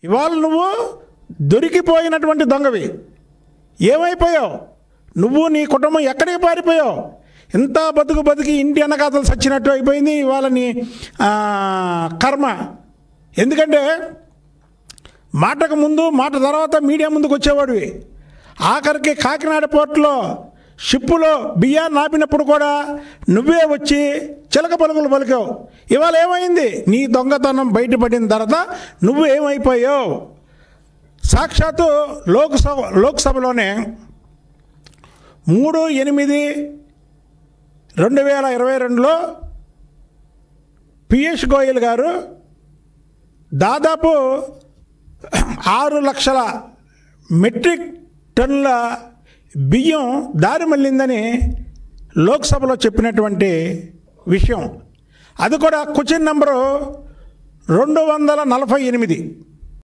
ఇవాళ నువ్వు దొరికిపోయినటువంటి దొంగవి. ఏమైపోయావు నువ్వు, నీ కుటుంబం ఎక్కడికి పారిపోయావు? ఇంత బతికి ఇంటి వెనకాతలు సచ్చినట్టు అయిపోయింది ఇవాళ నీ కర్మ. ఎందుకంటే మాటకు ముందు మాట తర్వాత మీడియా ముందుకు వచ్చేవాడివి. ఆఖరికి కాకినాడ పోర్టులో షిప్పులో బియ్యాన్ని ఆపినప్పుడు కూడా నువ్వే వచ్చి చిలక పలుకులు పలికావు. ఇవాళ ఏమైంది? నీ దొంగతనం బయటపడిన తర్వాత నువ్వు ఏమైపోయావు? సాక్షాత్తు లోక్సభలోనే 3/8/2022లో పీయూష్ గోయల్ గారు దాదాపు 6 లక్షల మెట్రిక్ టన్నుల బియ్యం దారి మళ్ళిందని లోక్సభలో చెప్పినటువంటి విషయం. అది కూడా క్వశ్చన్ నెంబరు 248.